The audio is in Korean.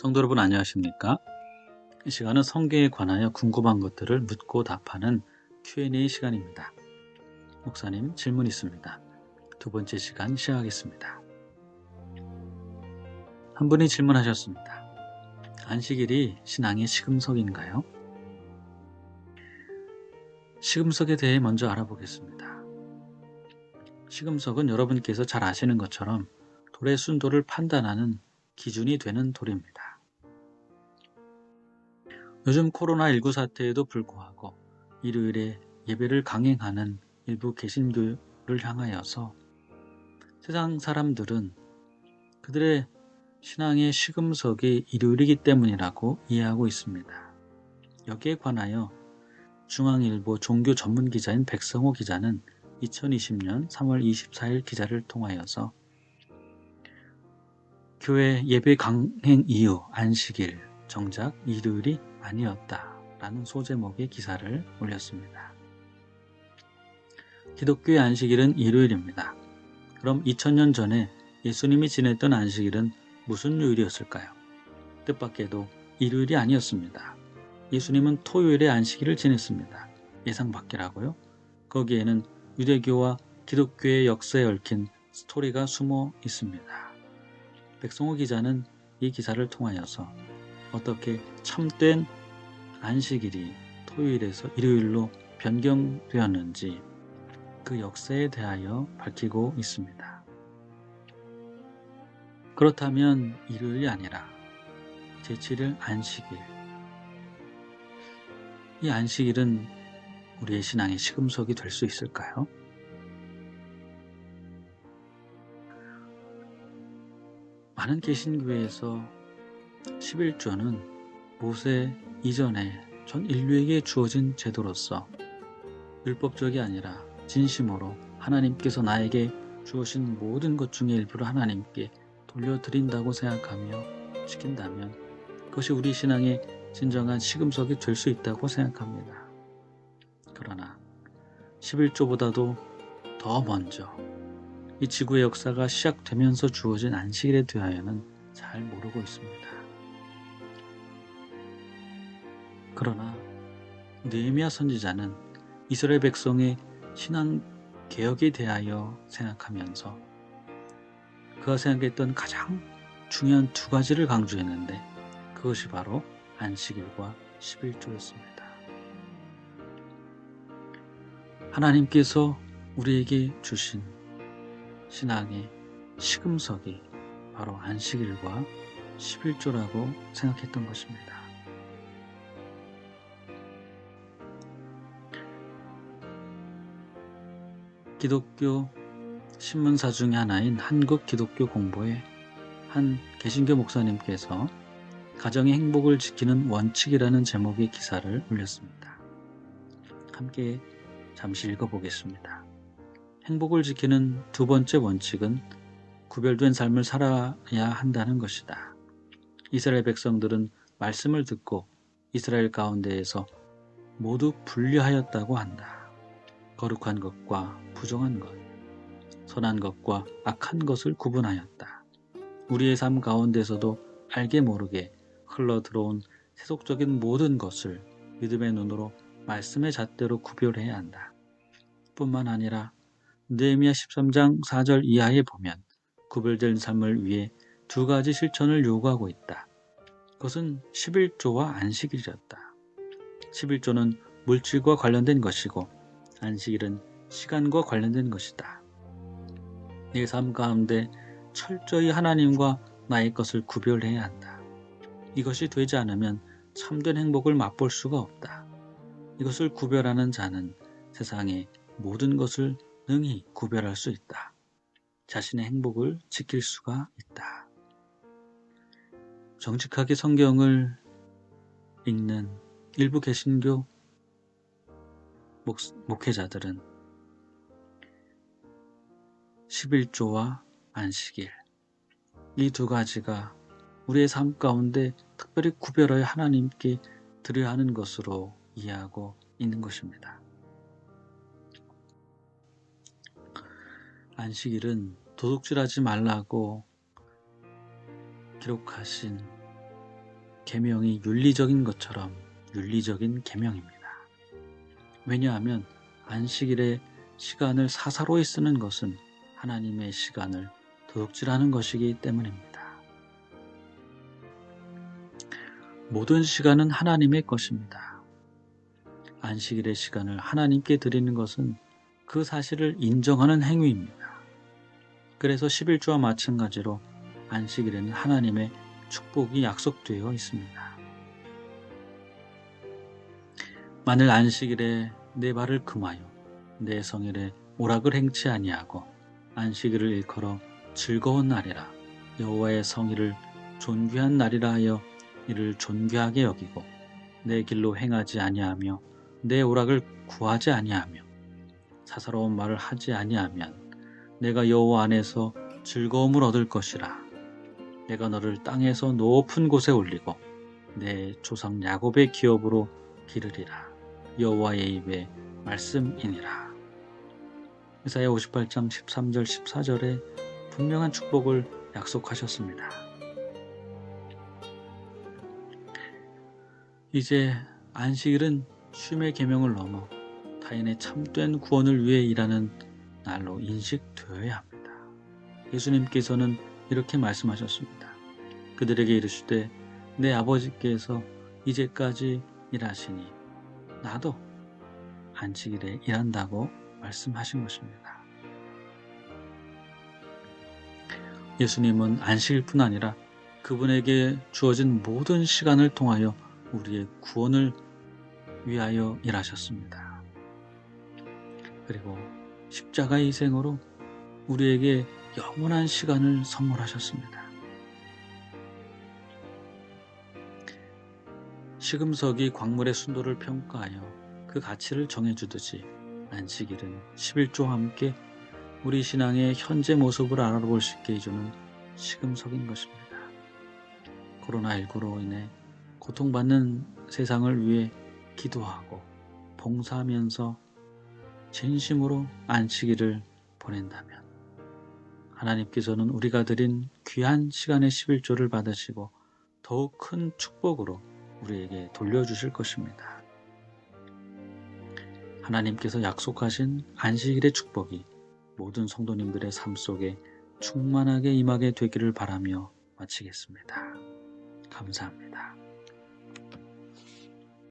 성도 여러분 안녕하십니까? 이 시간은 성경에 관하여 궁금한 것들을 묻고 답하는 Q&A 시간입니다. 목사님 질문 있습니다. 두 번째 시간 시작하겠습니다. 한 분이 질문하셨습니다. 안식일이 신앙의 시금석인가요? 시금석에 대해 먼저 알아보겠습니다. 시금석은 여러분께서 잘 아시는 것처럼 돌의 순도를 판단하는 기준이 되는 돌입니다. 요즘 코로나19 사태에도 불구하고 일요일에 예배를 강행하는 일부 개신교를 향하여서 세상 사람들은 그들의 신앙의 시금석이 일요일이기 때문이라고 이해하고 있습니다. 여기에 관하여 중앙일보 종교 전문 기자인 백성호 기자는 2020년 3월 24일 기자를 통하여서 교회 예배 강행 이후 안식일, 정작 일요일이 아니었다라는 소제목의 기사를 올렸습니다. 기독교의 안식일은 일요일입니다. 그럼 2000년 전에 예수님이 지냈던 안식일은 무슨 요일이었을까요? 뜻밖에도 일요일이 아니었습니다. 예수님은 토요일에 안식일을 지냈습니다. 예상 밖이라고요? 거기에는 유대교와 기독교의 역사에 얽힌 스토리가 숨어 있습니다. 백성호 기자는 이 기사를 통하여서 어떻게 참된 안식일이 토요일에서 일요일로 변경되었는지 그 역사에 대하여 밝히고 있습니다. 그렇다면 일요일이 아니라 제7일 안식일, 이 안식일은 우리의 신앙의 시금석이 될 수 있을까요? 많은 개신교회에서 11조는 모세 이전에 전 인류에게 주어진 제도로서 율법적이 아니라 진심으로 하나님께서 나에게 주어진 모든 것 중에 일부를 하나님께 돌려드린다고 생각하며 지킨다면 그것이 우리 신앙의 진정한 시금석이 될 수 있다고 생각합니다. 그러나 11조보다도 더 먼저 이 지구의 역사가 시작되면서 주어진 안식일에 대하여는 잘 모르고 있습니다. 그러나 느헤미야 선지자는 이스라엘 백성의 신앙 개혁에 대하여 생각하면서 그가 생각했던 가장 중요한 두 가지를 강조했는데 그것이 바로 안식일과 11조였습니다. 하나님께서 우리에게 주신 신앙의 시금석이 바로 안식일과 11조라고 생각했던 것입니다. 기독교 신문사 중에 하나인 한국기독교공보의 한 개신교 목사님께서 가정의 행복을 지키는 원칙이라는 제목의 기사를 올렸습니다. 함께 잠시 읽어보겠습니다. 행복을 지키는 두 번째 원칙은 구별된 삶을 살아야 한다는 것이다. 이스라엘 백성들은 말씀을 듣고 이스라엘 가운데에서 모두 분류하였다고 한다. 거룩한 것과 부정한 것, 선한 것과 악한 것을 구분하였다. 우리의 삶 가운데서도 알게 모르게 흘러들어온 세속적인 모든 것을 믿음의 눈으로 말씀의 잣대로 구별해야 한다. 뿐만 아니라 느헤미야 13장 4절 이하에 보면 구별된 삶을 위해 두 가지 실천을 요구하고 있다. 그것은 11조와 안식일이었다. 11조는 물질과 관련된 것이고 안식일은 시간과 관련된 것이다. 내 삶 가운데 철저히 하나님과 나의 것을 구별해야 한다. 이것이 되지 않으면 참된 행복을 맛볼 수가 없다. 이것을 구별하는 자는 세상의 모든 것을 능히 구별할 수 있다. 자신의 행복을 지킬 수가 있다. 정직하게 성경을 읽는 일부 개신교 목회자들은 11조와 안식일, 이 두 가지가 우리의 삶 가운데 특별히 구별하여 하나님께 드려야 하는 것으로 이해하고 있는 것입니다. 안식일은 도둑질하지 말라고 기록하신 계명이 윤리적인 것처럼 윤리적인 계명입니다. 왜냐하면 안식일에 시간을 사사로이 쓰는 것은 하나님의 시간을 도둑질하는 것이기 때문입니다. 모든 시간은 하나님의 것입니다. 안식일의 시간을 하나님께 드리는 것은 그 사실을 인정하는 행위입니다. 그래서 11조와 마찬가지로 안식일에는 하나님의 축복이 약속되어 있습니다. 만일 안식일에 내 발을 금하여 내 성일에 오락을 행치 아니하고 안식일을 일컬어 즐거운 날이라 여호와의 성일을 존귀한 날이라 하여 이를 존귀하게 여기고 내 길로 행하지 아니하며 내 오락을 구하지 아니하며 사사로운 말을 하지 아니하면 내가 여호와 안에서 즐거움을 얻을 것이라. 내가 너를 땅에서 높은 곳에 올리고 내 조상 야곱의 기업으로 기르리라. 여호와의 입의 말씀이니라. 이사야 58장 13절 14절에 분명한 축복을 약속하셨습니다. 이제 안식일은 쉼의 계명을 넘어 타인의 참된 구원을 위해 일하는 날로 인식되어야 합니다. 예수님께서는 이렇게 말씀하셨습니다. 그들에게 이르시되 내 아버지께서 이제까지 일하시니 나도 안식일에 일한다고 말씀하신 것입니다. 예수님은 안식일뿐 아니라 그분에게 주어진 모든 시간을 통하여 우리의 구원을 위하여 일하셨습니다. 그리고 십자가의 희생으로 우리에게 영원한 시간을 선물하셨습니다. 시금석이 광물의 순도를 평가하여 그 가치를 정해주듯이 안식일은 11조와 함께 우리 신앙의 현재 모습을 알아볼 수 있게 해주는 시금석인 것입니다. 코로나19로 인해 고통받는 세상을 위해 기도하고 봉사하면서 진심으로 안식일을 보낸다면 하나님께서는 우리가 드린 귀한 시간의 11조를 받으시고 더욱 큰 축복으로 우리에게 돌려주실 것입니다. 하나님께서 약속하신 안식일의 축복이 모든 성도님들의 삶 속에 충만하게 임하게 되기를 바라며 마치겠습니다. 감사합니다.